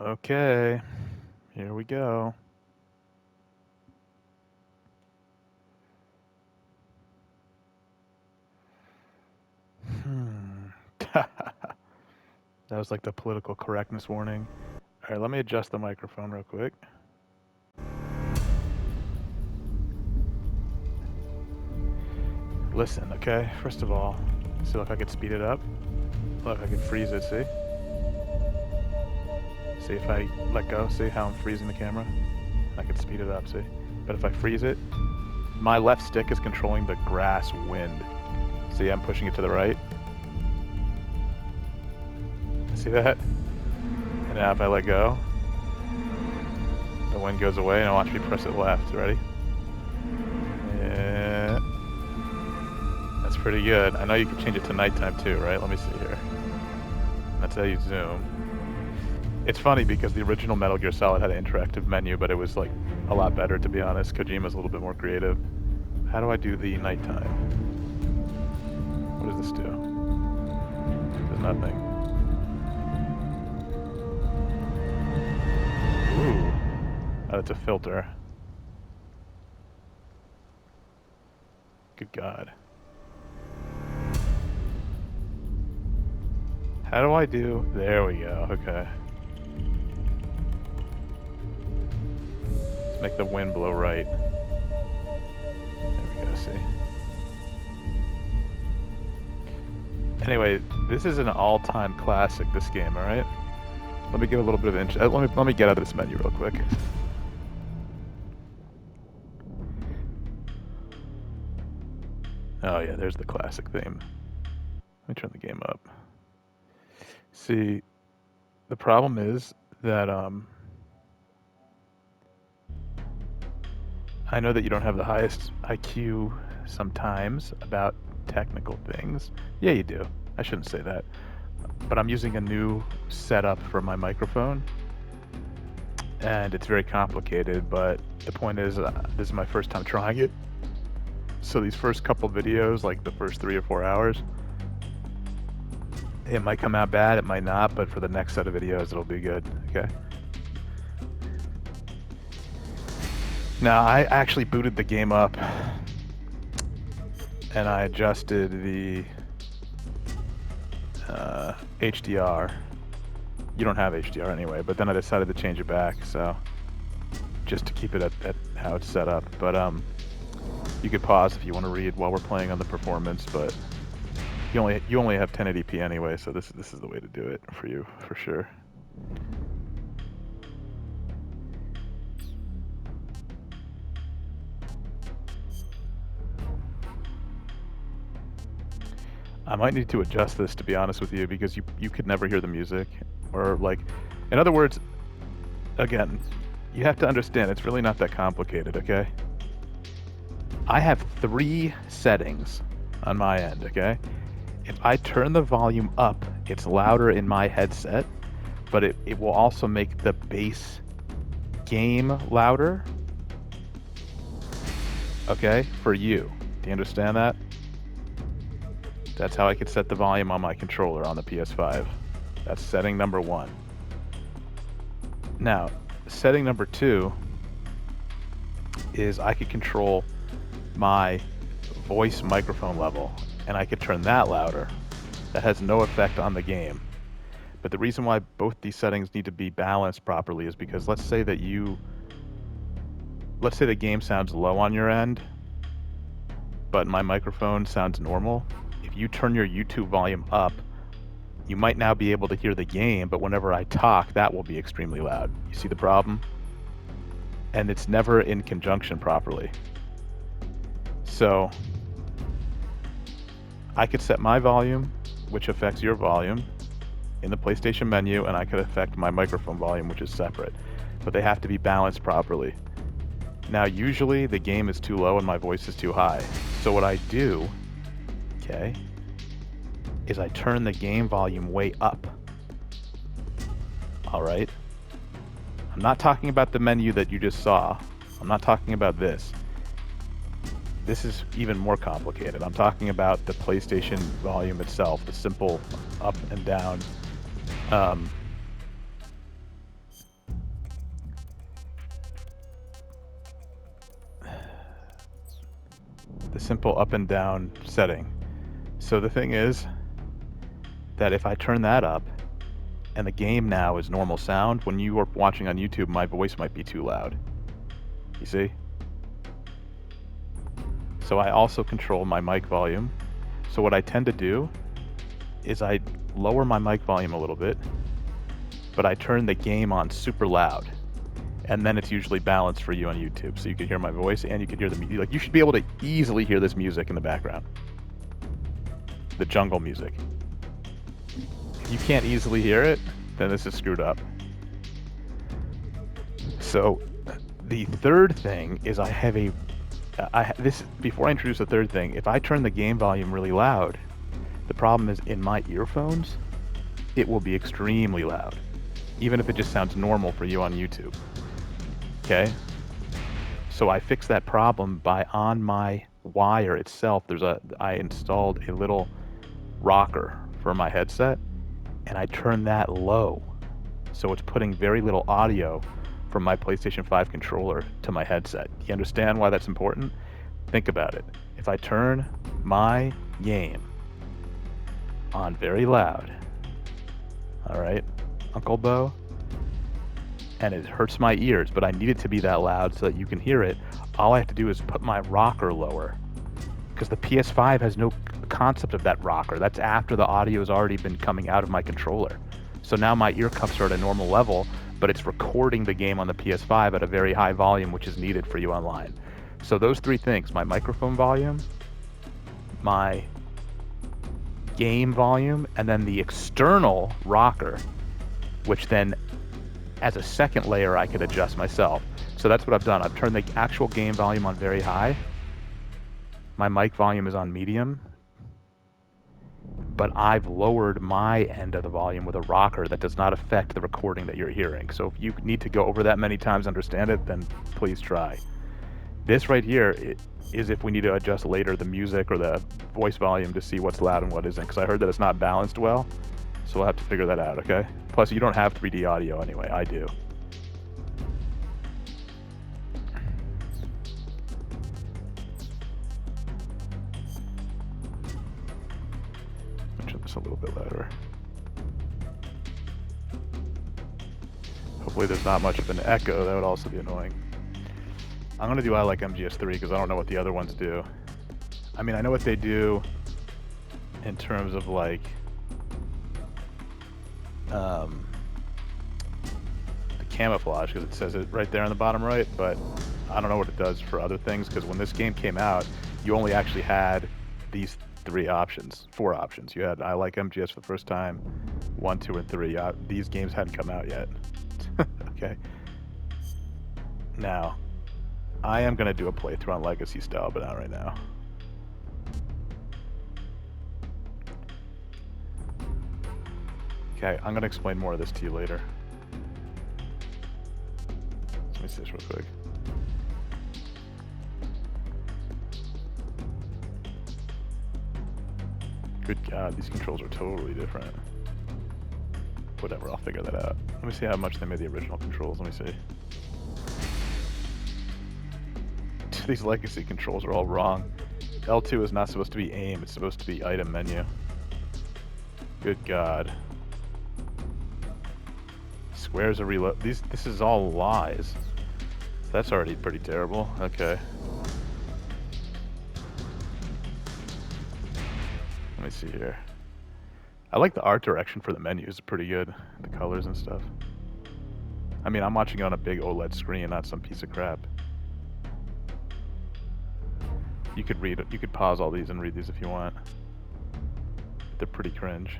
Okay, here we go. That was like the political correctness warning. All right, let me adjust the microphone real quick. Listen, okay? First of all, see, look, I could speed it up. Look, I could freeze it, see? See if I let go, see how I'm freezing the camera? I could speed it up, see? But if I freeze it, my left stick is controlling the grass wind. See, I'm pushing it to the right. See that? And now if I let go, the wind goes away, and watch me press it left. Ready? Yeah. That's pretty good. I know you can change it to nighttime too, right? Let me see here. That's how you zoom. It's funny because the original Metal Gear Solid had an interactive menu, but it was like a lot better, to be honest. Kojima's a little bit more creative. How do I do the nighttime? What does this do? It does nothing. Ooh. Oh, it's a filter. Good God. How do I do? There we go. Okay. Let's make the wind blow right. There we go. See. Anyway, this is an all-time classic. This game. All right. Let me give a little bit of let me get out of this menu real quick. Oh yeah, there's the classic theme. Let me turn the game up. See, the problem is that I know that you don't have the highest IQ sometimes about technical things. Yeah, you do. I shouldn't say that. But I'm using a new setup for my microphone, and it's very complicated, but the point is, this is my first time trying it. So these first couple videos, like the first 3 or 4 hours, it might come out bad, it might not, but for the next set of videos, it'll be good, okay? Now, I actually booted the game up, and I adjusted the HDR. You don't have HDR anyway, but then I decided to change it back, so just to keep it at how it's set up. But you could pause if you want to read while we're playing on the performance, but you only have 1080p anyway, so this is the way to do it for you, for sure. I might need to adjust this, to be honest with you, because you could never hear the music, or like, in other words, again, you have to understand it's really not that complicated, okay? I have 3 settings on my end, okay? If I turn the volume up, it's louder in my headset, but it will also make the base game louder, okay, for you. Do you understand that? That's how I could set the volume on my controller on the PS5. That's setting number 1. Now, setting number 2 is I could control my voice microphone level, and I could turn that louder. That has no effect on the game. But the reason why both these settings need to be balanced properly is because let's say the game sounds low on your end, but my microphone sounds normal. If you turn your YouTube volume up, you might now be able to hear the game, but whenever I talk, that will be extremely loud. You see the problem? And it's never in conjunction properly. So I could set my volume, which affects your volume, in the PlayStation menu, and I could affect my microphone volume, which is separate. But they have to be balanced properly. Now, usually the game is too low and my voice is too high. So what I do, okay, is I turn the game volume way up. All right? I'm not talking about the menu that you just saw. I'm not talking about this. This is even more complicated. I'm talking about the PlayStation volume itself, the simple up and down simple up and down setting. So the thing is that if I turn that up, and the game now is normal sound, when you are watching on YouTube, my voice might be too loud. You see? So I also control my mic volume. So what I tend to do is I lower my mic volume a little bit, but I turn the game on super loud. And then it's usually balanced for you on YouTube. So you can hear my voice and you can hear the music. Like, you should be able to easily hear this music in the background. The jungle music. If you can't easily hear it, then this is screwed up. So the third thing is I have a before I introduce the third thing, if I turn the game volume really loud, the problem is in my earphones, it will be extremely loud, even if it just sounds normal for you on YouTube. Okay? So I fixed that problem by, on my wire itself, I installed a little rocker for my headset, and I turned that low. So it's putting very little audio from my PlayStation 5 controller to my headset. You understand why that's important? Think about it. If I turn my game on very loud, all right, Uncle Bo, and it hurts my ears, but I need it to be that loud so that you can hear it, all I have to do is put my rocker lower, because the PS5 has no concept of that rocker. That's after the audio has already been coming out of my controller. So now my ear cups are at a normal level, but it's recording the game on the PS5 at a very high volume, which is needed for you online. So those three things, my microphone volume, my game volume, and then the external rocker, which then as a second layer I could adjust myself. So that's what I've done. I've turned the actual game volume on very high. My mic volume is on medium, but I've lowered my end of the volume with a rocker that does not affect the recording that you're hearing. So if you need to go over that many times to understand it, then please try. This right here is if we need to adjust later the music or the voice volume to see what's loud and what isn't, because I heard that it's not balanced well, so we'll have to figure that out, okay? Plus, you don't have 3D audio anyway. I do. A little bit louder. Hopefully there's not much of an echo. That would also be annoying. I'm gonna do I like MGS3 because I don't know what the other ones do. I mean, I know what they do in terms of like the camouflage, because it says it right there on the bottom right, but I don't know what it does for other things, because when this game came out, you only actually had these four options. You had I like MGS for the first time, 1, 2, and 3. These games hadn't come out yet. Okay. Now, I am going to do a playthrough on Legacy style, but not right now. Okay, I'm going to explain more of this to you later. Let me see this real quick. Good God, these controls are totally different. Whatever, I'll figure that out. Let me see how much they made the original controls. Let me see. These legacy controls are all wrong. L2 is not supposed to be aim, it's supposed to be item menu. Good God. Squares are reload. This is all lies. That's already pretty terrible. Okay. Let me see here. I like the art direction for the menus. It's pretty good. The colors and stuff. I mean, I'm watching it on a big OLED screen, not some piece of crap. You could pause all these and read these if you want. But they're pretty cringe.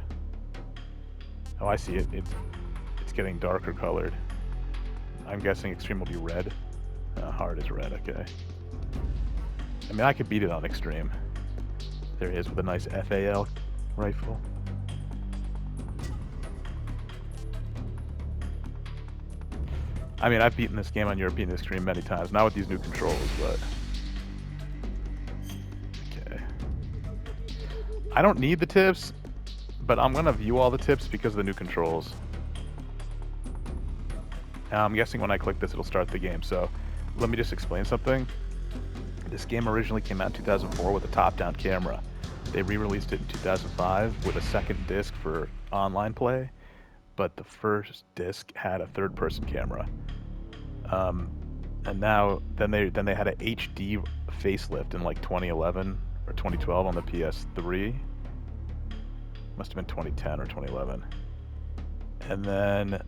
Oh, I see it. It's getting darker colored. I'm guessing extreme will be red. Hard is red, okay. I mean, I could beat it on extreme. There he is with a nice FAL rifle. I mean, I've beaten this game on European Extreme many times. Not with these new controls, but... Okay. I don't need the tips, but I'm going to view all the tips because of the new controls. I'm guessing when I click this, it'll start the game. So let me just explain something. This game originally came out in 2004 with a top-down camera. They re-released it in 2005 with a second disc for online play, but the first disc had a third-person camera. And then they had an HD facelift in like 2011 or 2012 on the PS3. Must have been 2010 or 2011. And then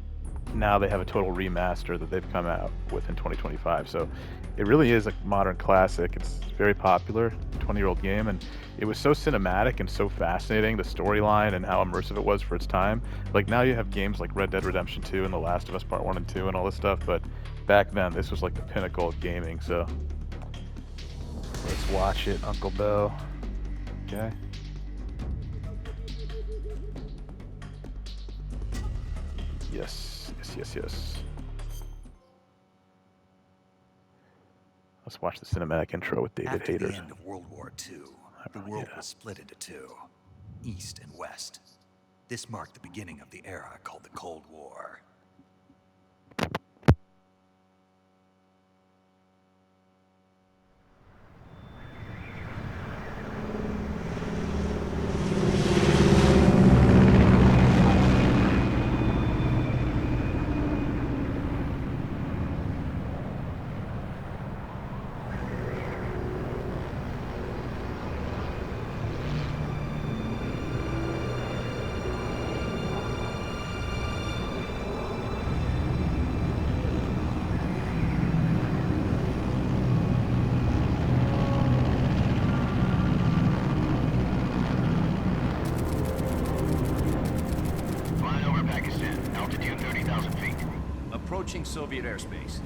now they have a total remaster that they've come out with in 2025. So it really is a modern classic. It's very popular, 20-year-old game, and it was so cinematic and so fascinating, the storyline and how immersive it was for its time. Like now you have games like Red Dead Redemption 2 and The Last of Us Part 1 and 2 and all this stuff, but back then this was like the pinnacle of gaming. So let's watch it, Uncle Bill. Okay. Yes, yes, yes, yes. Let's watch the cinematic intro with David After Hayter. the end of World War II, the world was split into two, East and West. This marked the beginning of the era called the Cold War. Approaching Soviet airspace.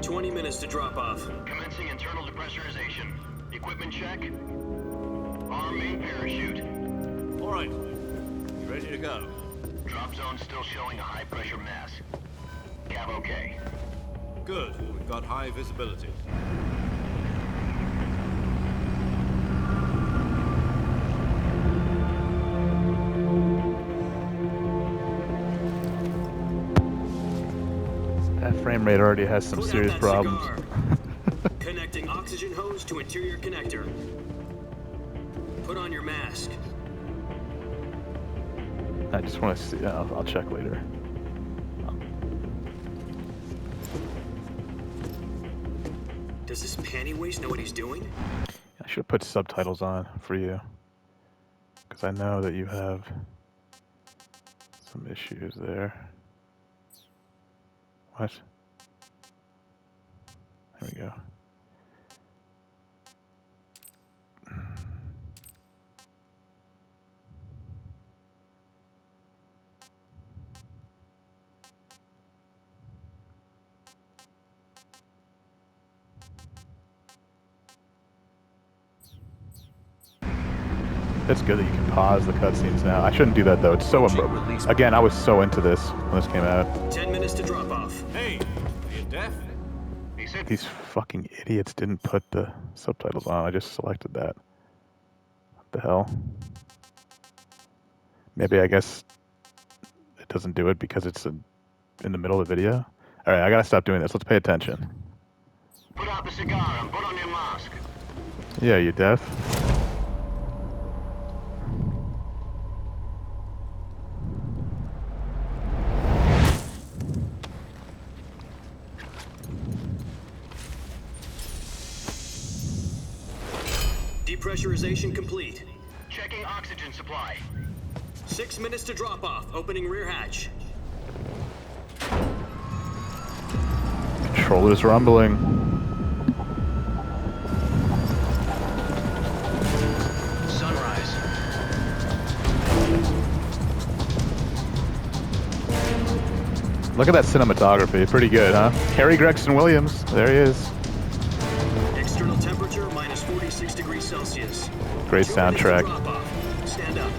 20 minutes to drop off. Commencing internal depressurization. Equipment check. Arm main parachute. All right. Ready to go. Drop zone still showing a high pressure mass. Cap okay. Good. We've got high visibility. That frame rate already has some Put out serious that problems. cigar. Connecting oxygen hose to interior connector. Put on your mask. I just want to see. I'll check later. Does this panty waste know what he's doing? I should have put subtitles on for you, because I know that you have some issues there. What? There we go. It's good that you can pause the cutscenes now. I shouldn't do that though. It's so again, I was so into this when this came out. 10 minutes to drop off. Hey, are you deaf? These fucking idiots didn't put the subtitles on. I just selected that. What the hell? Maybe I guess it doesn't do it because it's in the middle of the video. All right, I gotta stop doing this. Let's pay attention. Put out the cigar and put on your mask. Yeah, you deaf? Depressurization complete. Checking oxygen supply. 6 minutes to drop off. Opening rear hatch. Controller's rumbling. Sunrise. Look at that cinematography. Pretty good, huh? Harry Gregson Williams. There he is. External temperature minus 46 degrees Celsius. Great 2 minutes to soundtrack. drop off. Stand up.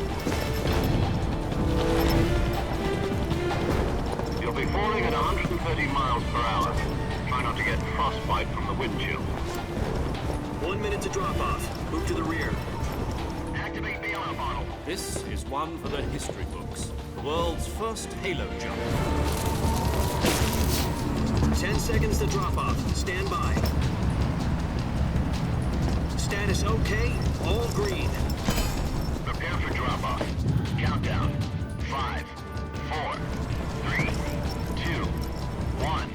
You'll be falling at 130 miles per hour. Try not to get frostbite from the wind chill. 1 minute to drop off. Move to the rear. Activate bailout model. This is one for the history books. The world's first halo jump. 10 seconds to drop off. Stand by. Status okay. All green. Prepare for drop-off. Countdown. 5, 4, 3, 2, 1.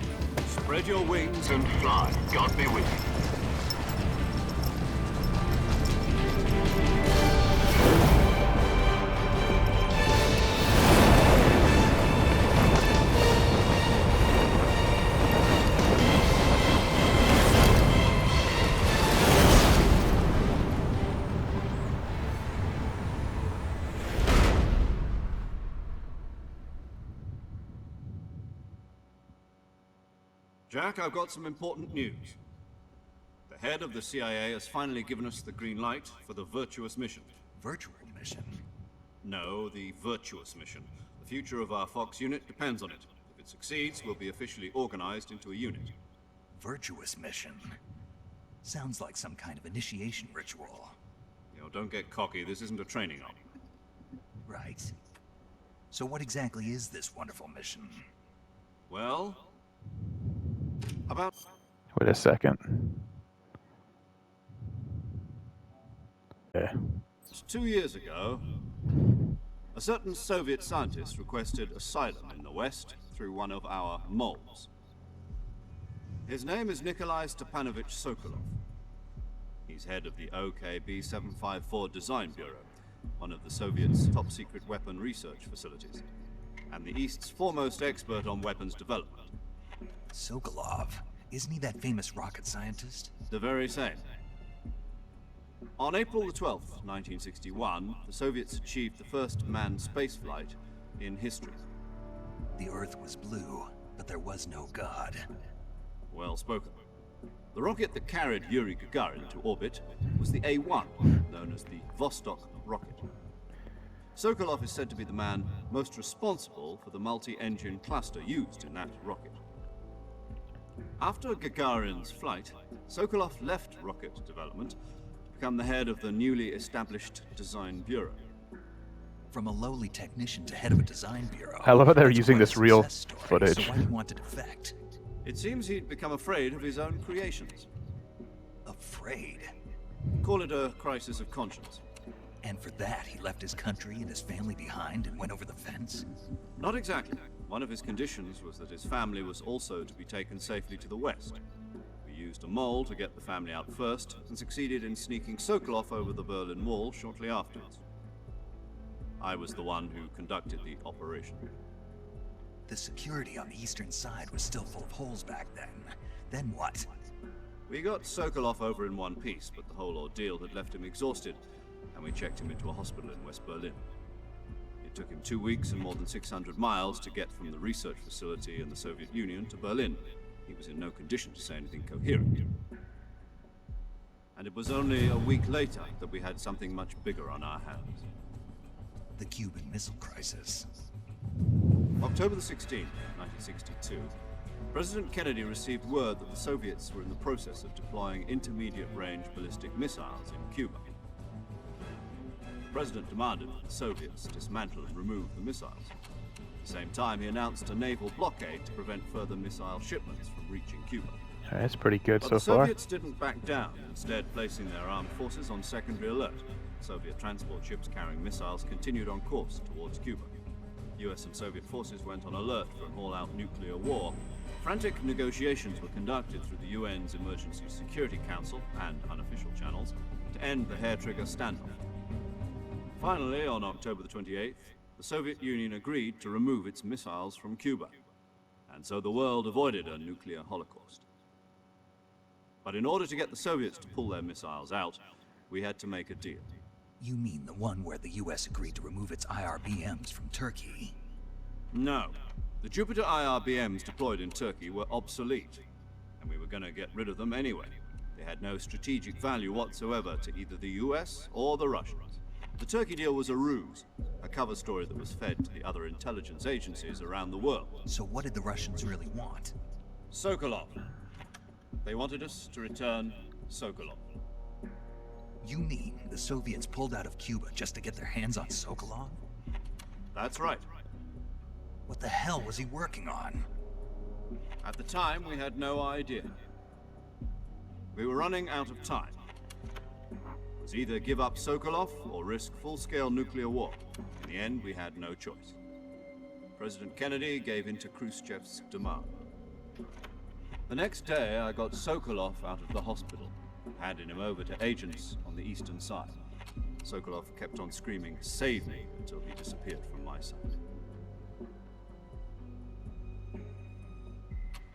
Spread your wings And fly. God be with you. Jack, I've got some important news. The head of the CIA has finally given us the green light for the virtuous mission. Virtual mission? No, the virtuous mission. The future of our Fox unit depends on it. If it succeeds, we'll be officially organized into a unit. Virtuous mission? Sounds like some kind of initiation ritual. You know, don't get cocky. This isn't a training op. Right. So what exactly is this wonderful mission? Well, about Wait a second. Yeah. 2 years ago, a certain Soviet scientist requested asylum in the West through one of our moles. His name is Nikolai Stepanovich Sokolov. He's head of the OKB-754 Design Bureau, one of the Soviets' top-secret weapon research facilities, and the East's foremost expert on weapons development. Sokolov. Isn't he that famous rocket scientist? The very same. On April the 12th, 1961, the Soviets achieved the first manned spaceflight in history. The Earth was blue, but there was no God. Well spoken. The rocket that carried Yuri Gagarin to orbit was the A-1, known as the Vostok rocket. Sokolov is said to be the man most responsible for the multi-engine cluster used in that rocket. After Gagarin's flight, Sokolov left rocket development to become the head of the newly established Design Bureau. From a lowly technician to head of a design bureau. I love how they're That's using quite a this real success story. footage. So why do you want to defect? It seems he'd become afraid of his own creations. Afraid? Call it a crisis of conscience. And for that, he left his country and his family behind and went over the fence? Not exactly. One of his conditions was that his family was also to be taken safely to the West. We used a mole to get the family out first, and succeeded in sneaking Sokolov over the Berlin Wall shortly afterwards. I was the one who conducted the operation. The security on the eastern side was still full of holes back then. Then what? We got Sokolov over in one piece, but the whole ordeal had left him exhausted, and we checked him into a hospital in West Berlin. It took him 2 weeks and more than 600 miles to get from the research facility in the Soviet Union to Berlin. He was in no condition to say anything coherent. And it was only a week later that we had something much bigger on our hands. The Cuban Missile Crisis. October the 16th, 1962, President Kennedy received word that the Soviets were in the process of deploying intermediate-range ballistic missiles in Cuba. The President demanded that the Soviets dismantle and remove the missiles. At the same time, he announced a naval blockade to prevent further missile shipments from reaching Cuba. That's pretty good But so the far. Soviets didn't back down, instead placing their armed forces on secondary alert. Soviet transport ships carrying missiles continued on course towards Cuba. US and Soviet forces went on alert for an all-out nuclear war. Frantic negotiations were conducted through the UN's Emergency Security Council and unofficial channels to end the hair-trigger standoff. Finally, on October the 28th, the Soviet Union agreed to remove its missiles from Cuba, and so the world avoided a nuclear holocaust. But in order to get the Soviets to pull their missiles out, we had to make a deal. You mean the one where the US agreed to remove its IRBMs from Turkey? No. The Jupiter IRBMs deployed in Turkey were obsolete, and we were going to get rid of them anyway. They had no strategic value whatsoever to either the US or the Russians. The Turkey deal was a ruse, a cover story that was fed to the other intelligence agencies around the world. So what did the Russians really want? Sokolov. They wanted us to return Sokolov. You mean the Soviets pulled out of Cuba just to get their hands on Sokolov? That's right. What the hell was he working on? At the time, we had no idea. We were running out of time. It was either give up Sokolov or risk full-scale nuclear war. In the end, we had no choice. President Kennedy gave in to Khrushchev's demand. The next day, I got Sokolov out of the hospital, handed him over to agents on the eastern side. Sokolov kept on screaming, "Save me," until he disappeared from my sight.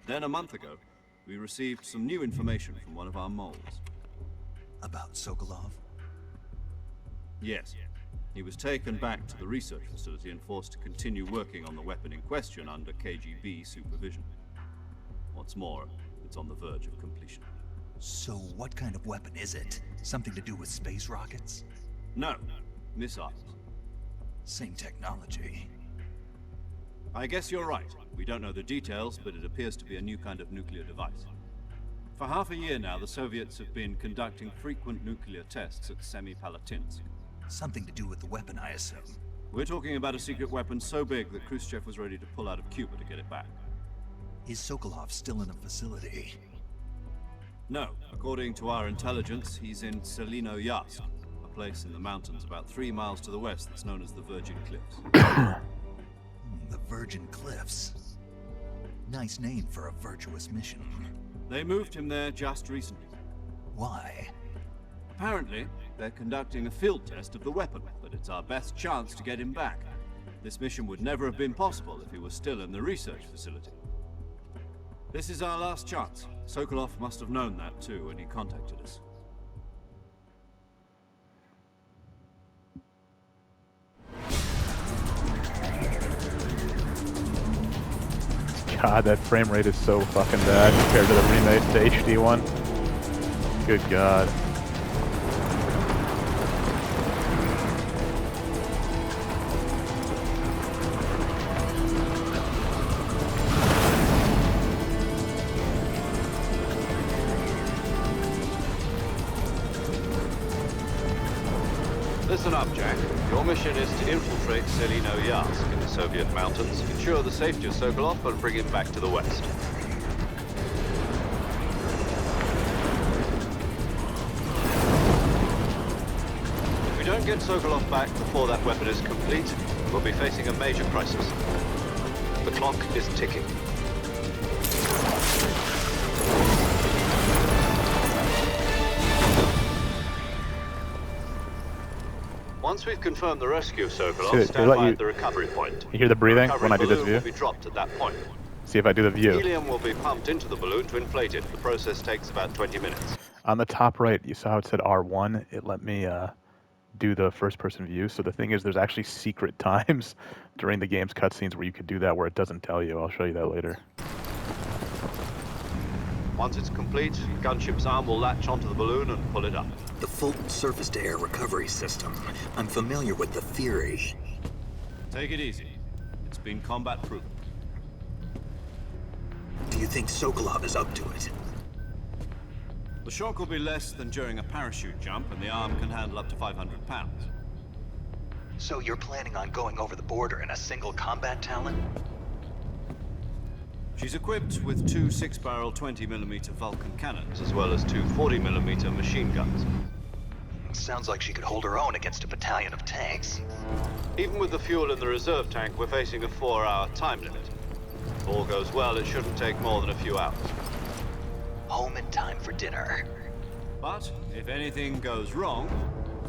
Then a month ago, we received some new information from one of our moles. About Sokolov? Yes. He was taken back to the research facility and forced to continue working on the weapon in question under KGB supervision. What's more, it's on the verge of completion. So what kind of weapon is it? Something to do with space rockets? No, missiles. Same technology. I guess you're right. We don't know the details, but it appears to be a new kind of nuclear device. For half a year now, the Soviets have been conducting frequent nuclear tests at Semipalatinsk. Something to do with the weapon, I assume. We're talking about a secret weapon so big that Khrushchev was ready to pull out of Cuba to get it back. Is Sokolov still in the facility? No. According to our intelligence, he's in Selino-Yarsk, a place in the mountains about 3 miles to the west that's known as the Virgin Cliffs. The Virgin Cliffs. Nice name for a virtuous mission. They moved him there just recently. Why? Apparently, they're conducting a field test of the weapon, but it's our best chance to get him back. This mission would never have been possible if he was still in the research facility. This is our last chance. Sokolov must have known that too when he contacted us. God, that frame rate is so fucking bad compared to the remake, the HD one. Good God. Listen up, Jack. Your mission is to infiltrate Selino-Yarsk in the Soviet mountains, ensure the safety of Sokolov, and bring him back to the west. If we don't get Sokolov back before that weapon is complete, we'll be facing a major crisis. The clock is ticking. Once we've confirmed the rescue of Sokolov, stand by at the recovery point. You hear the breathing when I do this The view? will be dropped at that point. See if I do the view. Helium will be pumped into the balloon to inflate it. The process takes about 20 minutes. On the top right, you saw how it said R1? It let me do the first-person view. So the thing is, there's actually secret times during the game's cutscenes where you could do that where it doesn't tell you. I'll show you that later. Once it's complete, the gunship's arm will latch onto the balloon and pull it up. The Fulton surface-to-air recovery system. I'm familiar with the theory. Take it easy. It's been combat proven. Do you think Sokolov is up to it? The shock will be less than during a parachute jump, and the arm can handle up to 500 pounds. So you're planning on going over the border in a single combat Talon? She's equipped with 2 6-barrel 20mm Vulcan cannons, As well as 2 40mm machine guns. Sounds like she could hold her own against a battalion of tanks. Even with the fuel in the reserve tank, we're facing a 4-hour time limit. If all goes well, it shouldn't take more than a few hours. Home in time for dinner. But if anything goes wrong,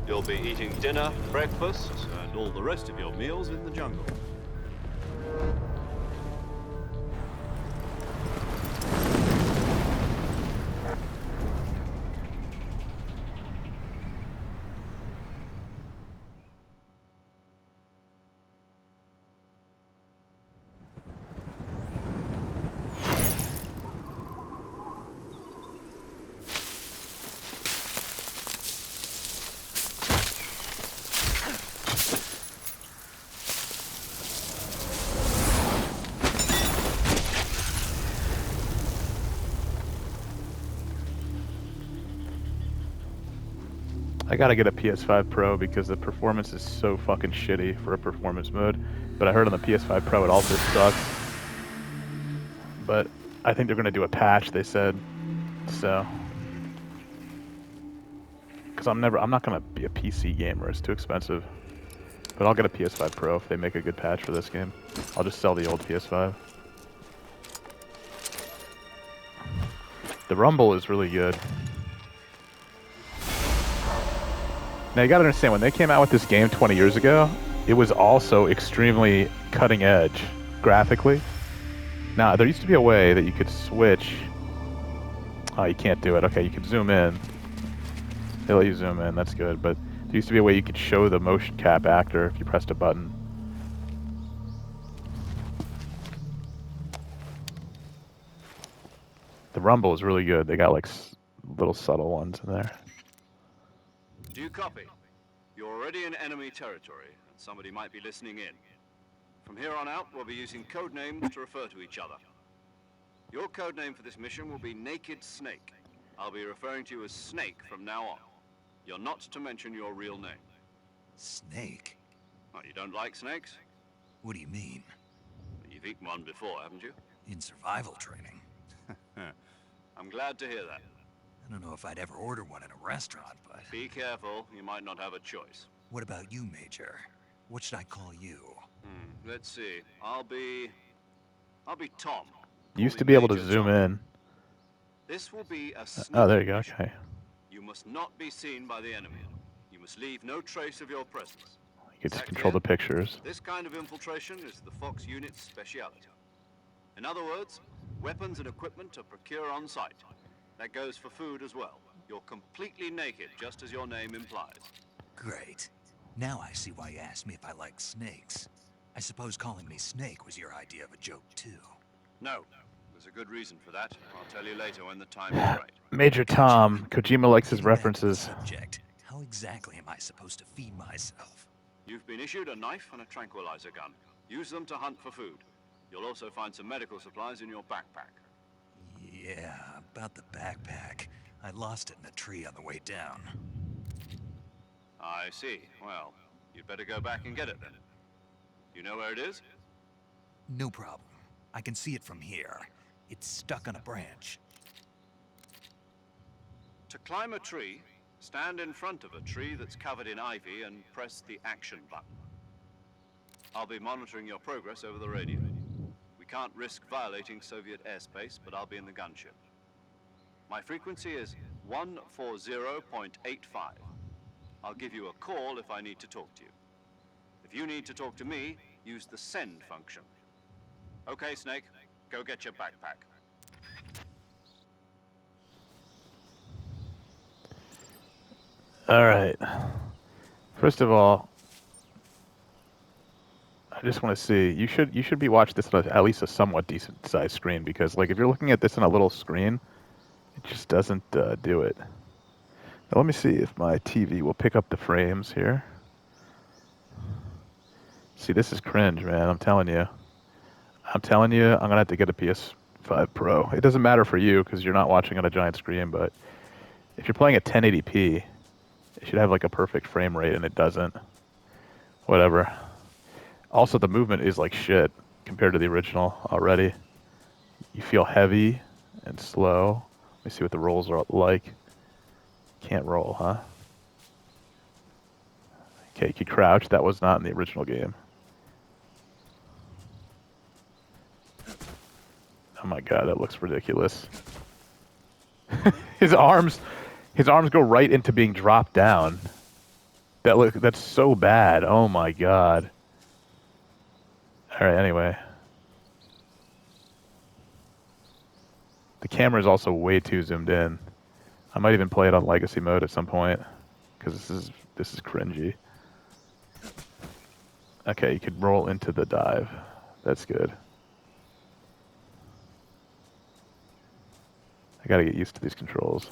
You'll be eating dinner, breakfast, and all the rest of your meals in the jungle. I gotta get a PS5 Pro because the performance is so fucking shitty for a performance mode. But I heard on the PS5 Pro it also sucks. but I think they're going to do a patch, they said. So, because I'm not going to be a PC gamer. It's too expensive. But I'll get a PS5 Pro if they make a good patch for this game. I'll just sell the old PS5. The rumble is really good. Now you gotta understand, when they came out with this game 20 years ago, it was also extremely cutting edge graphically. Now, there used to be a way that you could switch. Oh, you can't do it. Okay, you could zoom in. They let you zoom in, that's good. But there used to be a way you could show the motion cap actor if you pressed a button. The rumble is really good. They got like little subtle ones in there. Do you copy? You're already in enemy territory, and somebody might be listening in. From here on out, we'll be using code names to refer to each other. Your code name for this mission will be Naked Snake. I'll be referring to you as Snake from now on. You're not to mention your real name. Snake? Oh, you don't like snakes? What do you mean? You've eaten one before, haven't you? In survival training. I'm glad to hear that. I don't know if I'd ever order one in a restaurant, but... Be careful, you might not have a choice. What about you, Major? What should I call you? Let's see. I'll be Tom. You used to be able to zoom in. This will be a sneak Oh, there you go, mission. okay. You must not be seen by the enemy. You must leave no trace of your presence. You could Is just that control clear? the pictures. This kind of infiltration is the Fox unit's speciality. In other words, weapons and equipment are procured on site. That goes for food as well. You're completely naked, just as your name implies. Great. Now I see why you asked me if I like snakes. I suppose calling me Snake was your idea of a joke, too. No, there's a good reason for that. I'll tell you later when the time is right. Major Tom, Kojima likes his Getting back to the references. subject, how exactly am I supposed to feed myself? You've been issued a knife and a tranquilizer gun. Use them to hunt for food. You'll also find some medical supplies in your backpack. Yeah, about the backpack. I lost it in a tree on the way down. I see. Well, you'd better go back and get it then. You know where it is? No problem. I can see it from here. It's stuck on a branch. To climb a tree, stand in front of a tree that's covered in ivy and press the action button. I'll be monitoring your progress over the radio. We can't risk violating Soviet airspace, but I'll be in the gunship. My frequency is 140.85. I'll give you a call if I need to talk to you. If you need to talk to me, use the send function. Okay, Snake, go get your backpack. All right. First of all, I just want to see. You should be watching this on at least a somewhat decent sized screen, because like if you're looking at this on a little screen, it just doesn't do it. Now, let me see if my TV will pick up the frames here. See, this is cringe, man. I'm telling you. I'm gonna have to get a PS5 Pro. It doesn't matter for you because you're not watching on a giant screen, but if you're playing at 1080p, it should have like a perfect frame rate, and it doesn't. Whatever. Also, the movement is like shit compared to the original already. You feel heavy and slow. Let me see what the rolls are like. Can't roll, huh? Okay, you could crouch. That was not in the original game. Oh my god, that looks ridiculous. His arms go right into being dropped down. That's so bad. Oh my god. All right, anyway. The camera is also way too zoomed in. I might even play it on legacy mode at some point, because this is cringy. Okay, you could roll into the dive. That's good. I gotta get used to these controls.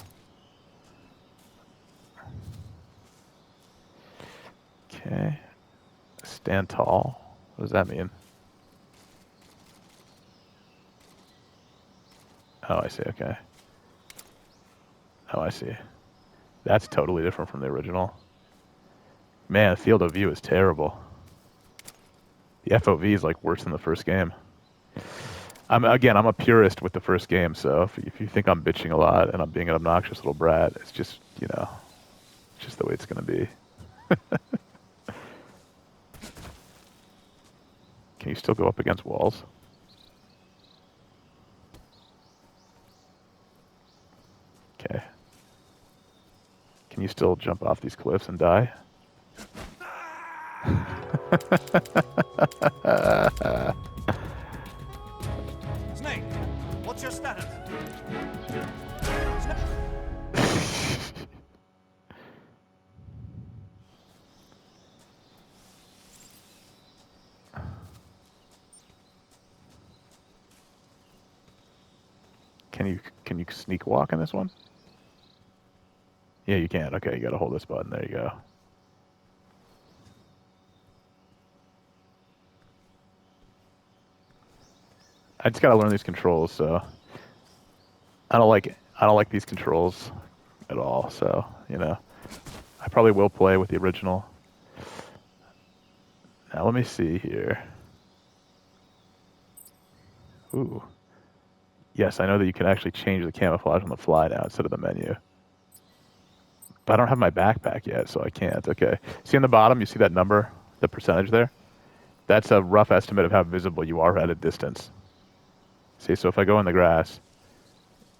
Okay. Stand tall. What does that mean? Oh, I see, okay. Oh, I see. That's totally different from the original. Man, the field of view is terrible. The FOV is like worse than the first game. I'm a purist with the first game, so if you think I'm bitching a lot and I'm being an obnoxious little brat, it's just, you know, it's just the way it's gonna be. Can you still go up against walls? Okay. Can you still jump off these cliffs and die? Snake, what's your status? Can you sneak walk in this one? Yeah, you can. Okay, you gotta hold this button. There you go. I just gotta learn these controls, so I don't like these controls at all, so, you know. I probably will play with the original. Now let me see here. Ooh. Yes, I know that you can actually change the camouflage on the fly now instead of the menu. But I don't have my backpack yet, so I can't. Okay. See on the bottom, you see that number, the percentage there? That's a rough estimate of how visible you are at a distance. See, so if I go in the grass,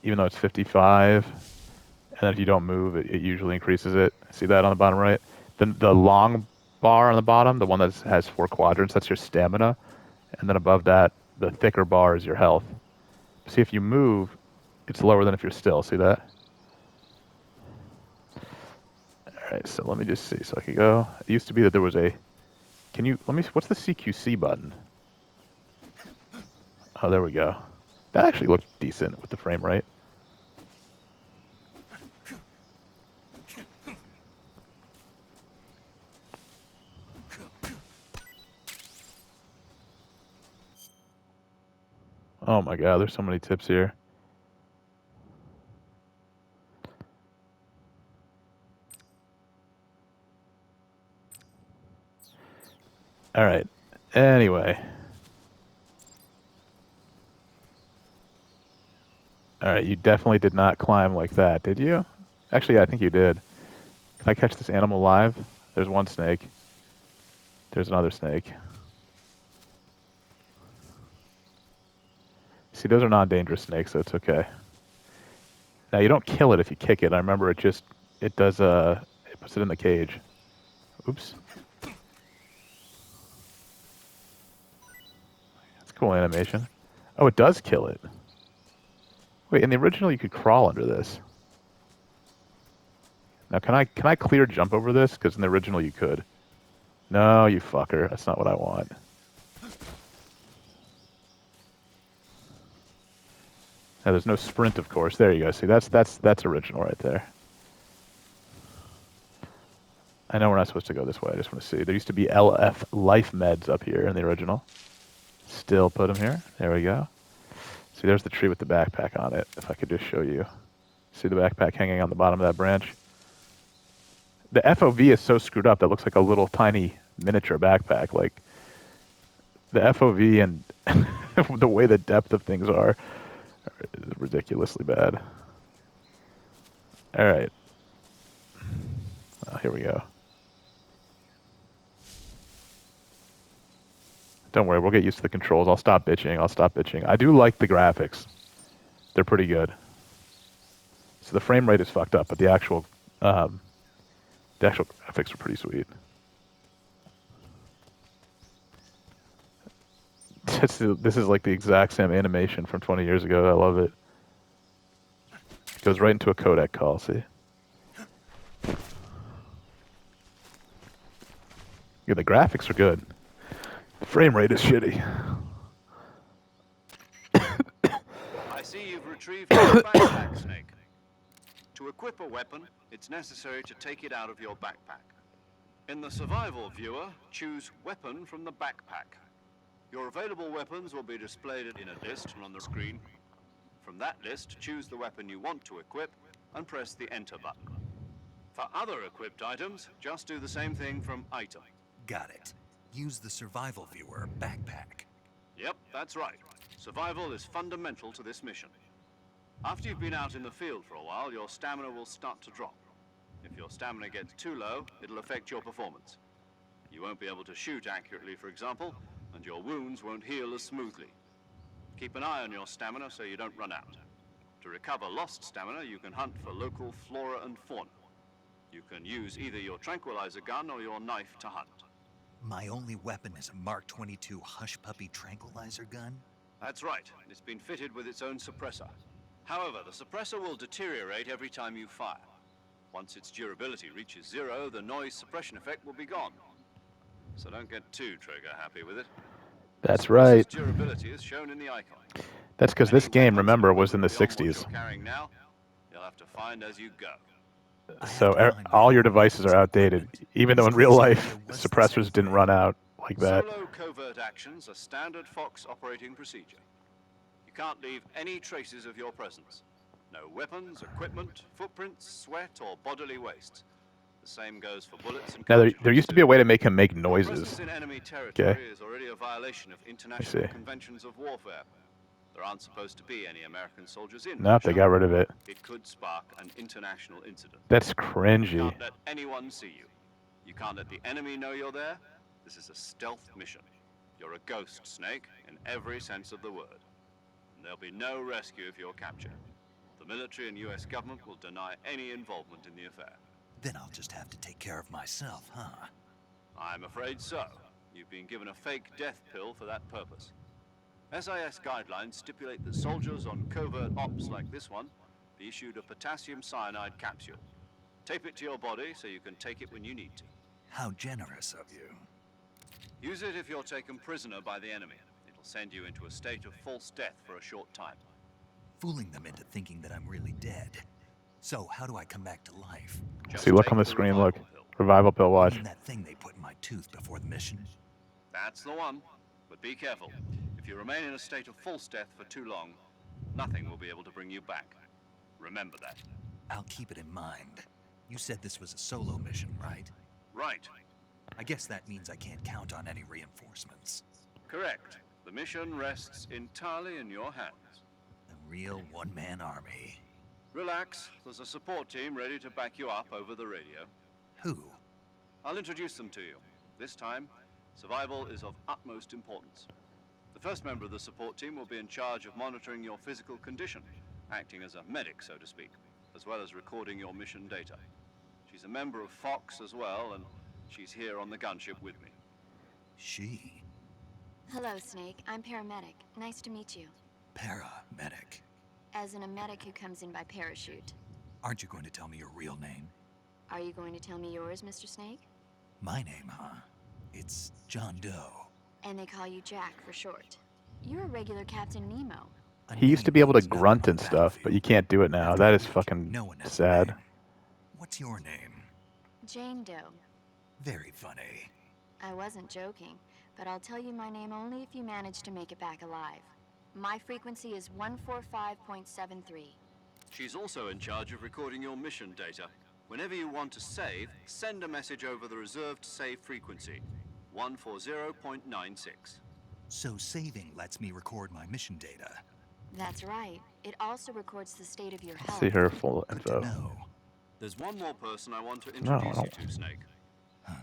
even though it's 55, and then if you don't move, it usually increases it. See that on the bottom right? The long bar on the bottom, the one that has 4 quadrants, that's your stamina. And then above that, the thicker bar is your health. See, if you move, it's lower than if you're still. See that? Alright, so let me just see. So I could go. It used to be that there was a... Can you... Let me... What's the CQC button? Oh, there we go. That actually looked decent with the frame rate. Oh my god, there's so many tips here. Alright. Anyway. Alright, you definitely did not climb like that, did you? Actually, yeah, I think you did. Can I catch this animal live? There's one snake. There's another snake. See, those are non-dangerous snakes, so it's okay. Now, you don't kill it if you kick it. I remember it just... It does, it puts it in the cage. Oops. That's cool animation. Oh, it does kill it. Wait, in the original you could crawl under this. Now, can I clear jump over this? Because in the original you could. No, you fucker. That's not what I want. Now, there's no sprint, of course. There you go. See, that's original right there. I know we're not supposed to go this way. I just want to see. There used to be LF life meds up here in the original. Still put them here. There we go. See, there's the tree with the backpack on it. If I could just show you. See the backpack hanging on the bottom of that branch? The FOV is so screwed up that looks like a little tiny miniature backpack. Like, the FOV and the way the depth of things are ridiculously bad. Alright. Oh, here we go. Don't worry, we'll get used to the controls. I'll stop bitching. I do like the graphics. They're pretty good. So the frame rate is fucked up, but the actual graphics are pretty sweet. This is like the exact same animation from 20 years ago. I love it. It goes right into a codec call, see? Yeah, the graphics are good. The frame rate is shitty. I see you've retrieved your backpack, Snake. To equip a weapon, it's necessary to take it out of your backpack. In the survival viewer, choose Weapon from the backpack. Your available weapons will be displayed in a list on the screen. From that list, choose the weapon you want to equip and press the Enter button. For other equipped items, just do the same thing from Item. Got it. Use the survival viewer backpack. Yep, that's right. Survival is fundamental to this mission. After you've been out in the field for a while, your stamina will start to drop. If your stamina gets too low, it'll affect your performance. You won't be able to shoot accurately, for example, and your wounds won't heal as smoothly. Keep an eye on your stamina so you don't run out. To recover lost stamina, you can hunt for local flora and fauna. You can use either your tranquilizer gun or your knife to hunt. My only weapon is a Mark 22 Hush Puppy tranquilizer gun? That's right. It's been fitted with its own suppressor. However, the suppressor will deteriorate every time you fire. Once its durability reaches 0, the noise suppression effect will be gone. So don't get too trigger happy with it. That's The suppressor's right. durability is shown in the icon. That's because this Any game, weapons remember, and was in the equipment beyond what 60s. you're carrying now, you'll have to find as you go. So all your devices are outdated, even though in real life, suppressors didn't run out like that. Solo covert actions are standard Fox operating procedure. You can't leave any traces of your presence. No weapons, equipment, footprints, sweat, or bodily waste. The same goes for bullets and Now, there cartridges, used to too. be a way to make him make Your noises. presence in enemy territory Okay. is already a violation of international see. conventions of warfare. There aren't supposed to be any American soldiers in. Nope, they got rid of it. It could spark an international incident. That's You cringy. can't let anyone see you. You can't let the enemy know you're there. This is a stealth mission. You're a ghost, Snake, in every sense of the word. And there'll be no rescue if you're captured. The military and US government will deny any involvement in the affair. Then I'll just have to take care of myself, huh? I'm afraid so. You've been given a fake death pill for that purpose. SIS guidelines stipulate that soldiers on covert ops like this one be issued a potassium cyanide capsule. Tape it to your body so you can take it when you need to. How generous of you. Use it if you're taken prisoner by the enemy. It'll send you into a state of false death for a short time. Fooling them into thinking that I'm really dead. So how do I come back to life? Just See, look take on the the screen, revival look. pill. Revival pill, You watch. mean that thing they put in my tooth before the mission? That's the one. But be careful. If you remain in a state of false death for too long, nothing will be able to bring you back. Remember that. I'll keep it in mind. You said this was a solo mission, right? Right. I guess that means I can't count on any reinforcements. Correct. The mission rests entirely in your hands. A real one-man army. Relax. There's a support team ready to back you up over the radio. Who? I'll introduce them to you. This time, survival is of utmost importance. The first member of the support team will be in charge of monitoring your physical condition, acting as a medic, so to speak, as well as recording your mission data. She's a member of Fox as well, and she's here on the gunship with me. She? Hello, Snake. I'm paramedic. Nice to meet you. Paramedic. As in a medic who comes in by parachute. Aren't you going to tell me your real name? Are you going to tell me yours, Mr. Snake? My name, huh? It's John Doe. And they call you Jack for short. You're a regular Captain Nemo. He used to be able to grunt and stuff, but you can't do it now. That is fucking No one has a sad. name. What's your name? Jane Doe. Very funny. I wasn't joking, but I'll tell you my name only if you manage to make it back alive. My frequency is 145.73. She's also in charge of recording your mission data. Whenever you want to save, send a message over the reserved save frequency, 140.96. So saving lets me record my mission data. That's right. It also records the state of your health. See her full Good to info. know. There's one more person I want to No, I introduce you don't. to, Snake. Huh?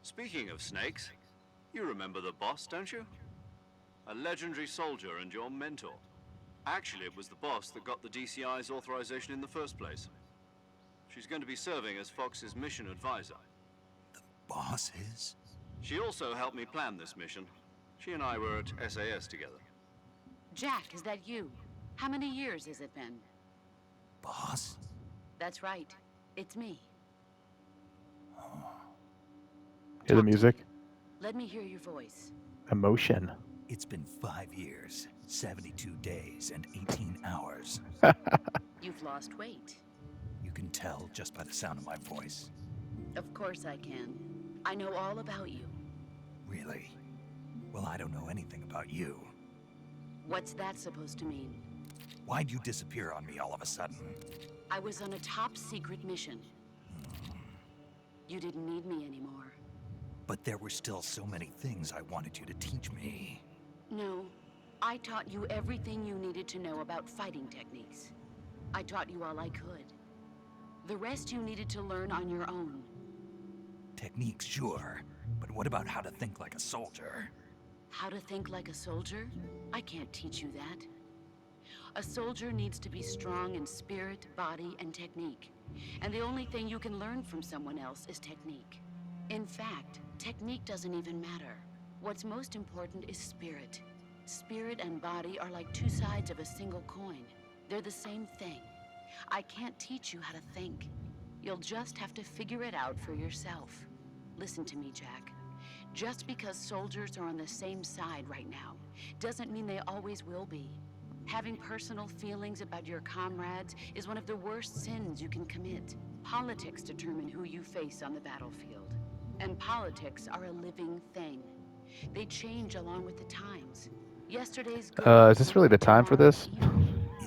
Speaking of snakes, you remember the boss, don't you? A legendary soldier and your mentor. Actually, it was the boss that got the DCI's authorization in the first place. She's going to be serving as Fox's mission advisor. Boss is? She also helped me plan this mission. She and I were at SAS together. Jack, is that you? How many years has it been? Boss? That's right. It's me. Hear the music? Let me hear your voice. Emotion. It's been 5 years, 72 days, and 18 hours. You've lost weight. You can tell just by the sound of my voice. Of course I can. I know all about you. Really? Well, I don't know anything about you. What's that supposed to mean? Why'd you disappear on me all of a sudden? I was on a top secret mission. You didn't need me anymore. But there were still so many things I wanted you to teach me. No. I taught you everything you needed to know about fighting techniques. I taught you all I could. The rest you needed to learn on your own. Techniques, sure. But what about how to think like a soldier? How to think like a soldier? I can't teach you that. A soldier needs to be strong in spirit, body, and technique. And the only thing you can learn from someone else is technique. In fact, technique doesn't even matter. What's most important is spirit. Spirit and body are like two sides of a single coin. They're the same thing. I can't teach you how to think. You'll just have to figure it out for yourself. Listen to me, Jack. Just because soldiers are on the same side right now doesn't mean they always will be. Having personal feelings about your comrades is one of the worst sins you can commit. Politics determine who you face on the battlefield. And politics are a living thing. They change along with the times. Yesterday's good. Is this really the time for this?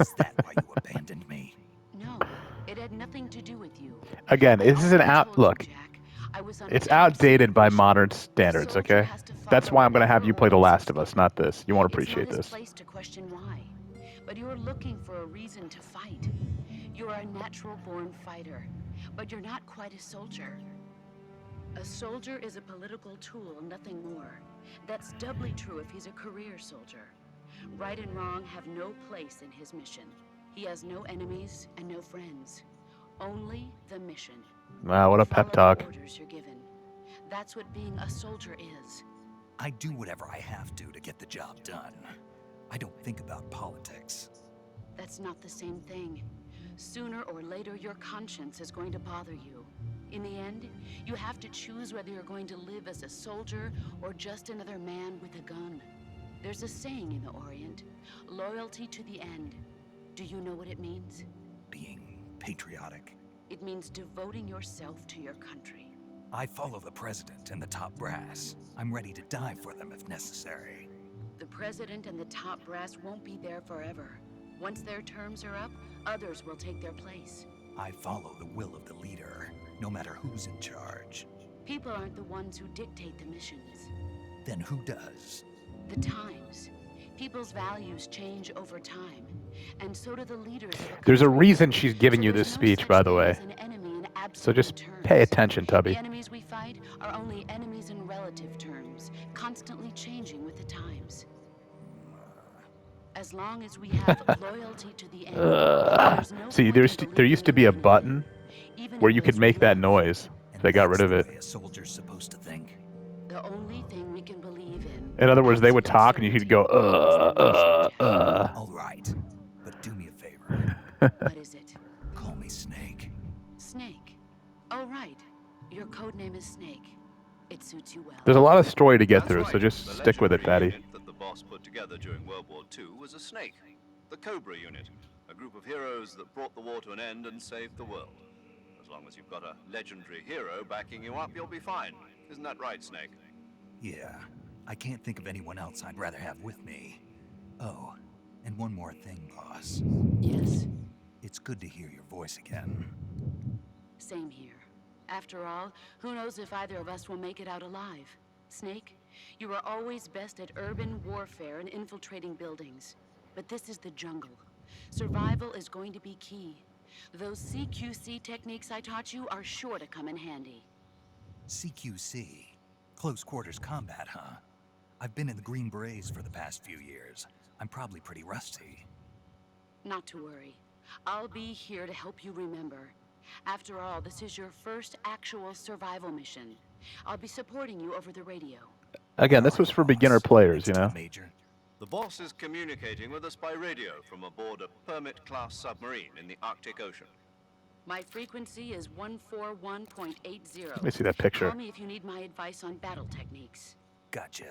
Is that why you abandoned me? No, it had nothing to do with you. Again, I this is an already told you, look. Jack, I was on a It's top outdated secret by mission. modern A standards, soldier okay? has to That's follow why I'm going to have whatever you play The orders Last he's of Us, given. not this. You won't It's not appreciate his this. place to question why, but you're looking for a reason to fight. You're a natural-born fighter, but you're not quite a soldier. A soldier is a political tool, nothing more. That's doubly true if he's a career soldier. Right and wrong have no place in his mission. He has no enemies and no friends. Only the mission. Wow, what a pep Follow talk. the orders you're given. That's what being a soldier is. I do whatever I have to get the job done. I don't think about politics. That's not the same thing. Sooner or later, your conscience is going to bother you. In the end, you have to choose whether you're going to live as a soldier or just another man with a gun. There's a saying in the Orient, loyalty to the end. Do you know what it means? Being patriotic. It means devoting yourself to your country. I follow the president and the top brass. I'm ready to die for them if necessary. The president and the top brass won't be there forever. Once their terms are up, others will take their place. I follow the will of the leader, no matter who's in charge. People aren't the ones who dictate the missions. Then who does? The times. People's values change over time, and so do the leaders of a There's a country. reason she's giving So you there's this no speech, such by the thing way. as an enemy in So just absolute pay terms. attention, Tubby. The enemies we fight are only enemies in relative terms, constantly changing with the times. As long as we have loyalty to the end, there's no See, point there in used to believing be a in anything, button even where in you could those make we that love. noise. And They got that's rid of the it. way a soldier's supposed to think. The only thing we can believe in. In other words, they would absolute talk and you could go, certainty, All right, but do me a favor. What is it? Call me Snake. Snake. Oh, right. Your code name is Snake. It suits you well. There's a lot of story to get That's through, right. so just The stick with it, legendary Patty. unit that the boss put together during World War II was a snake. The Cobra unit, a group of heroes that brought the war to an end and saved the world. As long as you've got a legendary hero backing you up, you'll be fine. Isn't that right, Snake? Yeah, I can't think of anyone else I'd rather have with me. Oh, and one more thing, boss. Yes, It's good to hear your voice again. same here. After all, who knows if either of us will make it out alive? Snake, you are always best at urban warfare and infiltrating buildings. But this is the jungle. Survival is going to be key. Those CQC techniques I taught you are sure to come in handy. CQC. Close quarters combat, huh? I've been in the Green Berets for the past few years. I'm probably pretty rusty. Not to worry. I'll be here to help you remember. After all, this is your first actual survival mission. I'll be supporting you over the radio. Again, this was for beginner players, you know? Major. The boss is communicating with us by radio from aboard a Permit-class submarine in the Arctic Ocean. My frequency is 141.80. Let me see that picture. Call me if you need my advice on battle techniques. Gotcha.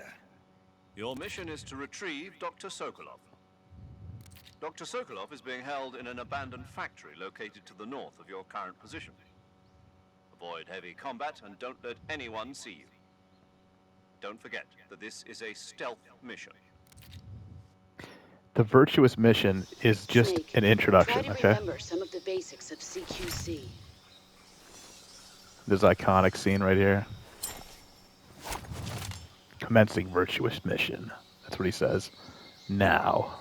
Your mission is to retrieve Dr. Sokolov. Dr. Sokolov is being held in an abandoned factory located to the north of your current position. Avoid heavy combat and don't let anyone see you. Don't forget that this is a stealth mission. The virtuous mission is just Snake, an introduction, try to okay? remember some of the basics of CQC. This iconic scene right here. Commencing virtuous mission. That's what he says. Now.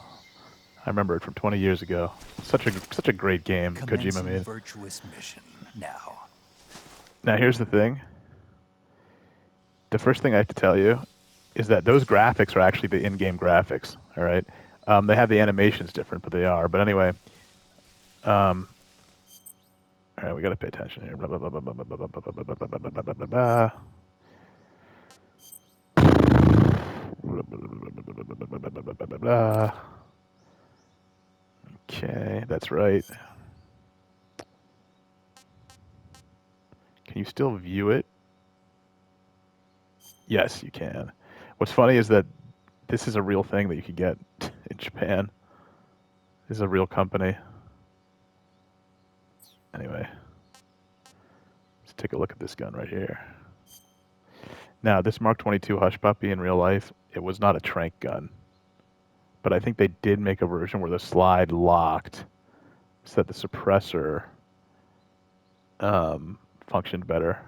I remember it from 20 years ago. Such a great game Kojima Commencing made. virtuous mission now. Now here's the thing. The first thing I have to tell you is that those graphics are actually the in-game graphics. All right. They have the animations different, but they are. But anyway. All right, we got to pay attention here. Blah, blah, blah, blah, blah, blah, blah, blah, blah, blah, blah, blah, blah, blah, blah. Okay, that's right. Can you still view it? Yes, you can. What's funny is that this is a real thing that you can get in Japan. This is a real company. Anyway, let's take a look at this gun right here. Now, this Mark 22 Hush Puppy in real life, it was not a trank gun. But I think they did make a version where the slide locked so that the suppressor functioned better.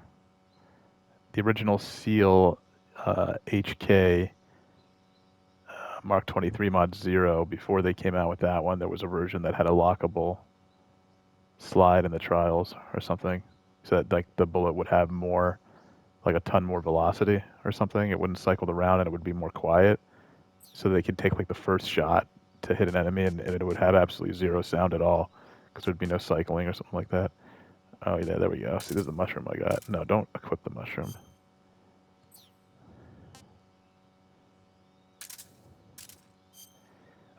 The original Seal HK Mark 23 Mod 0, before they came out with that one, there was a version that had a lockable slide in the trials or something, so that like the bullet would have more, like a ton more velocity or something. It wouldn't cycle around and it would be more quiet, so they could take like the first shot to hit an enemy and it would have absolutely zero sound at all because there'd be no cycling or something like that. Oh yeah, there we go. See, there's the mushroom I got. No, don't equip the mushroom.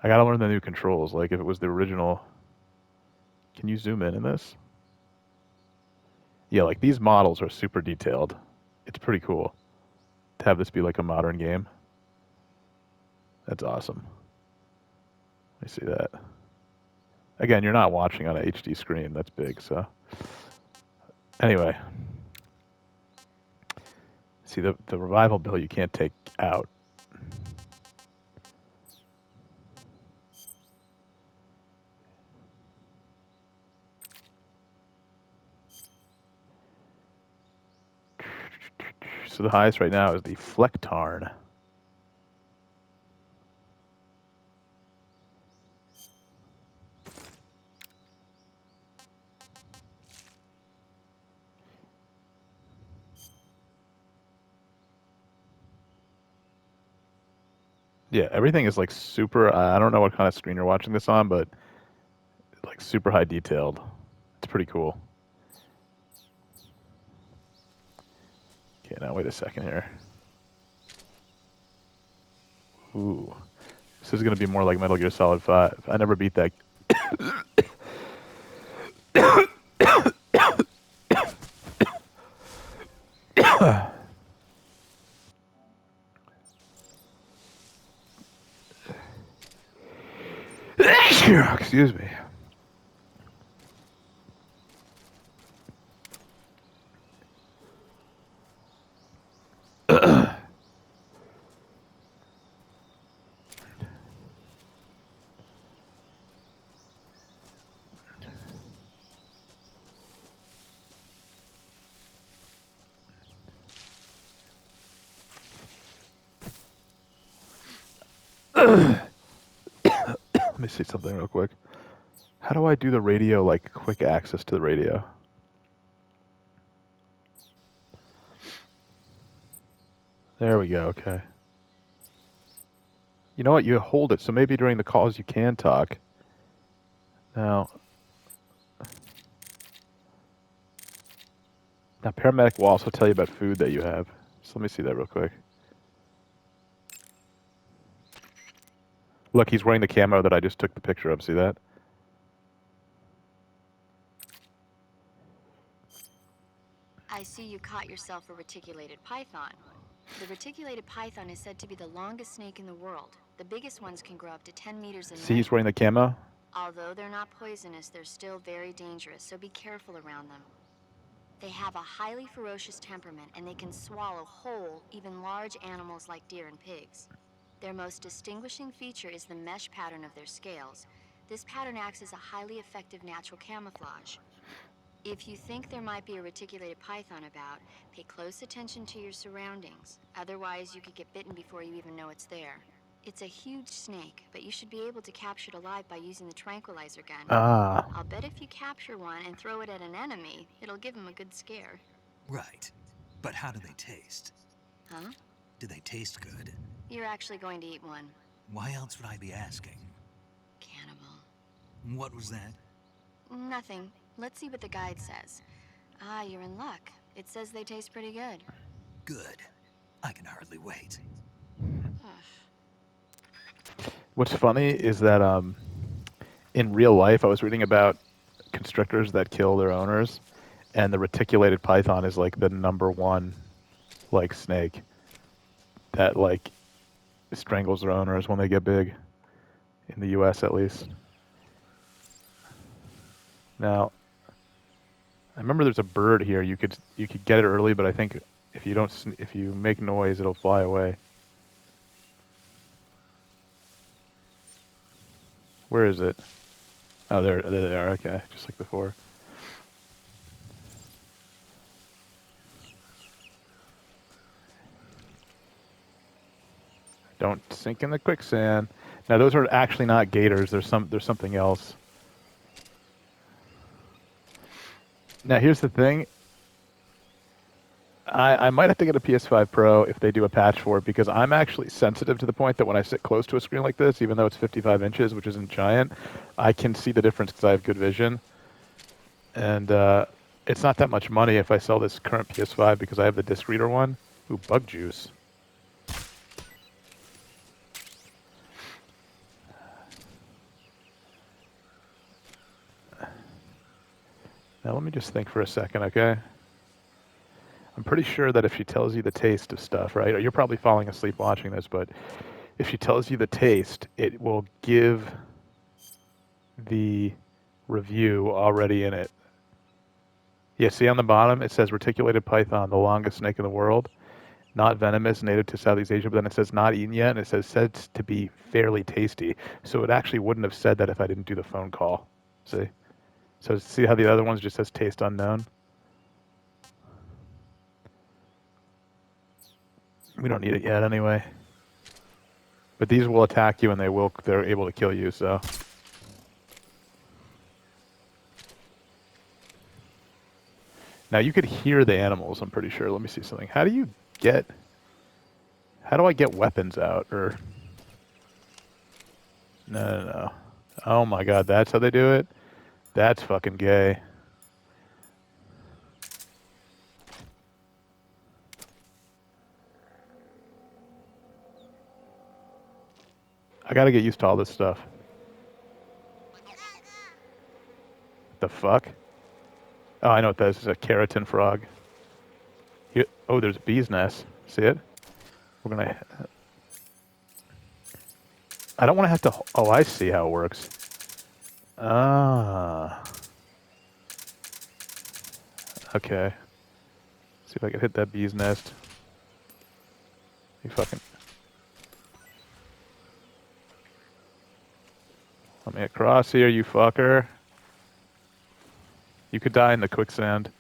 I gotta learn the new controls. Like if it was the original. Can you zoom in this? Yeah, like these models are super detailed. It's pretty cool to have this be like a modern game. That's awesome. Let me see that. Again, you're not watching on a HD screen. That's big, so. Anyway. See, the revival bill you can't take out. So the highest right now is the Flecktarn. Yeah, everything is like super. I don't know what kind of screen you're watching this on, but like super high detailed. It's pretty cool. Okay, now wait a second here. Ooh. This is going to be more like Metal Gear Solid 5. I never beat that. Excuse me. Let me see something real quick. How do I do the radio, like quick access to the radio? There we go, okay. You know what, you hold it, so maybe during the calls you can talk. Now paramedic will also tell you about food that you have. So let me see that real quick. Look, he's wearing the camo that I just took the picture of. See that? I see you caught yourself a reticulated python. The reticulated python is said to be the longest snake in the world. The biggest ones can grow up to 10 meters in length. See, he's wearing the camo? Although they're not poisonous, they're still very dangerous, so be careful around them. They have a highly ferocious temperament, and they can swallow whole, even large animals like deer and pigs. Their most distinguishing feature is the mesh pattern of their scales. This pattern acts as a highly effective natural camouflage. If you think there might be a reticulated python about, pay close attention to your surroundings. Otherwise, you could get bitten before you even know it's there. It's a huge snake, but you should be able to capture it alive by using the tranquilizer gun. Ah. I'll bet if you capture one and throw it at an enemy, it'll give him a good scare. Right. But how do they taste? Huh? Do they taste good? You're actually going to eat one. Why else would I be asking? Cannibal. What was that? Nothing. Let's see what the guide says. Ah, you're in luck. It says they taste pretty good. Good. I can hardly wait. What's funny is that in real life, I was reading about constrictors that kill their owners, and the reticulated python is like the #1 like snake that like strangles their owners when they get big, in the U.S. at least. Now, I remember there's a bird here. You could get it early, but I think if you make noise, it'll fly away. Where is it? Oh, there they are. Okay, just like before. Don't sink in the quicksand. Now those are actually not gators. There's something else. Now here's the thing. I might have to get a PS5 Pro if they do a patch for it, because I'm actually sensitive to the point that when I sit close to a screen like this, even though it's 55 inches, which isn't giant, I can see the difference because I have good vision. And it's not that much money if I sell this current PS5 because I have the disc reader one. Ooh, bug juice. Now let me just think for a second, okay? I'm pretty sure that if she tells you the taste of stuff, right? You're probably falling asleep watching this, but if she tells you the taste, it will give the review already in it. Yeah, see on the bottom, it says reticulated python, the longest snake in the world. Not venomous, native to Southeast Asia, but then it says not eaten yet, and it said to be fairly tasty. So it actually wouldn't have said that if I didn't do the phone call. See? So see how the other ones just says taste unknown? We don't need it yet anyway. But these will attack you and they're able to kill you, so. Now you could hear the animals, I'm pretty sure. Let me see something. How do I get weapons out? Or no. Oh my god, that's how they do it? That's fucking gay. I gotta get used to all this stuff. The fuck? Oh, I know what that is. It's a keratin frog. Here, oh, there's a bee's nest. See it? We're gonna... I don't want to have to... Oh, I see how it works. Ah. Okay. See if I can hit that bee's nest. You fucking... Let me across here, you fucker. You could die in the quicksand.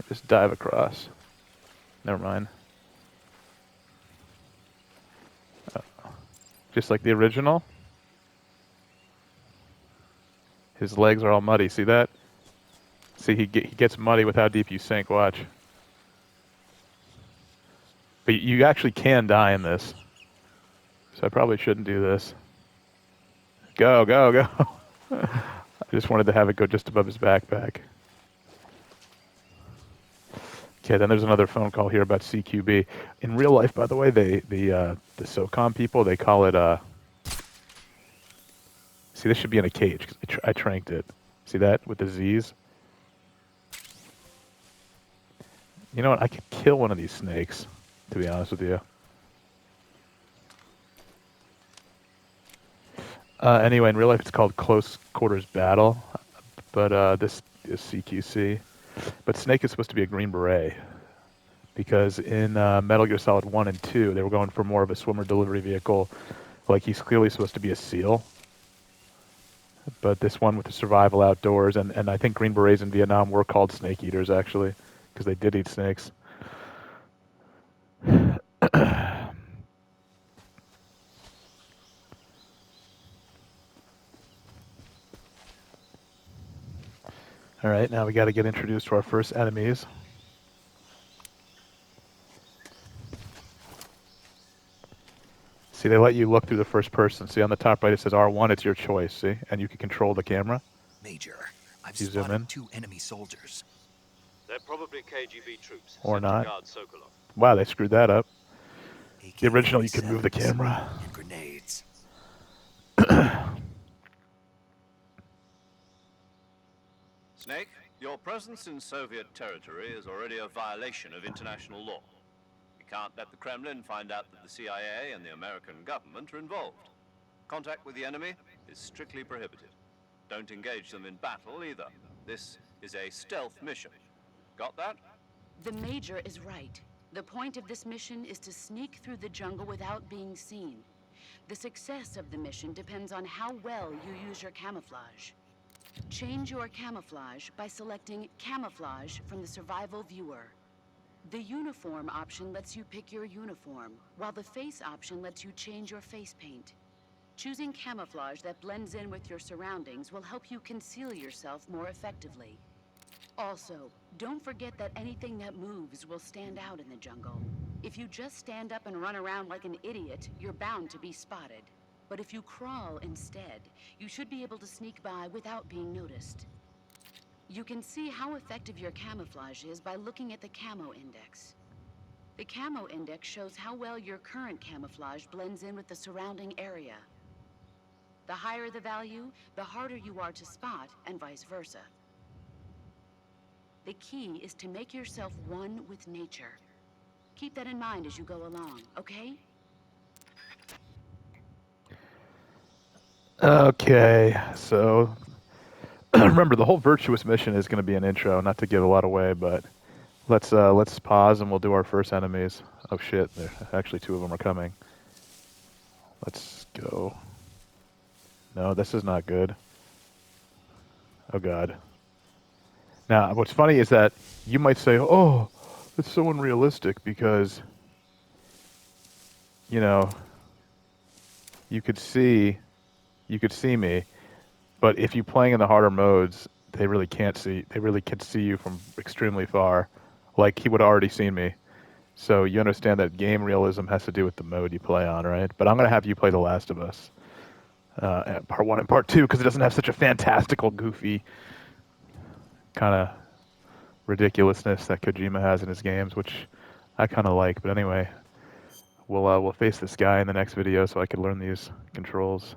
Just dive across. Never mind. Just like the original. His legs are all muddy. See that? See, he gets muddy with how deep you sink. Watch. But you actually can die in this. So I probably shouldn't do this. Go, go, go. I just wanted to have it go just above his backpack. Okay, then there's another phone call here about CQB. In real life, by the way, the SOCOM people, they call it... See, this should be in a cage, because I tranked it. See that, with the Z's? You know what, I could kill one of these snakes, to be honest with you. Anyway, in real life it's called Close Quarters Battle, but this is CQC. But Snake is supposed to be a Green Beret, because in Metal Gear Solid 1 and 2, they were going for more of a swimmer delivery vehicle. Like, he's clearly supposed to be a SEAL. But this one with the survival outdoors, and I think Green Berets in Vietnam were called snake eaters, actually, because they did eat snakes. All right, now we got to get introduced to our first enemies. See, they let you look through the first person. See, on the top right it says R1, it's your choice, see? And you can control the camera. Major, I've You zoom in. spotted 2 enemy soldiers. They're probably KGB troops Or sent to not. guard Sokolov. Wow, they screwed that up. The AK-47s original, you could move the camera. and grenades. Snake, your presence in Soviet territory is already a violation of international law. We can't let the Kremlin find out that the CIA and the American government are involved. Contact with the enemy is strictly prohibited. Don't engage them in battle either. This is a stealth mission. Got that? The Major is right. The point of this mission is to sneak through the jungle without being seen. The success of the mission depends on how well you use your camouflage. Change your camouflage by selecting Camouflage from the Survival Viewer. The Uniform option lets you pick your uniform, while the Face option lets you change your face paint. Choosing camouflage that blends in with your surroundings will help you conceal yourself more effectively. Also, don't forget that anything that moves will stand out in the jungle. If you just stand up and run around like an idiot, you're bound to be spotted. But if you crawl instead, you should be able to sneak by without being noticed. You can see how effective your camouflage is by looking at the Camo Index. The Camo Index shows how well your current camouflage blends in with the surrounding area. The higher the value, the harder you are to spot, and vice versa. The key is to make yourself one with nature. Keep that in mind as you go along, okay? Okay, so remember the whole Virtuous mission is going to be an intro, not to give a lot away, but let's pause and we'll do our first enemies. Oh shit, there actually 2 of them are coming. Let's go. No, this is not good. Oh god. Now, what's funny is that you might say, "Oh, it's so unrealistic," because you know, you could see me, but if you're playing in the harder modes, they really can't see. They really can see you from extremely far. Like he would have already seen me. So you understand that game realism has to do with the mode you play on, right? But I'm gonna have you play The Last of Us, part 1 and part 2, because it doesn't have such a fantastical, goofy kind of ridiculousness that Kojima has in his games, which I kind of like. But anyway, we'll face this guy in the next video so I can learn these controls.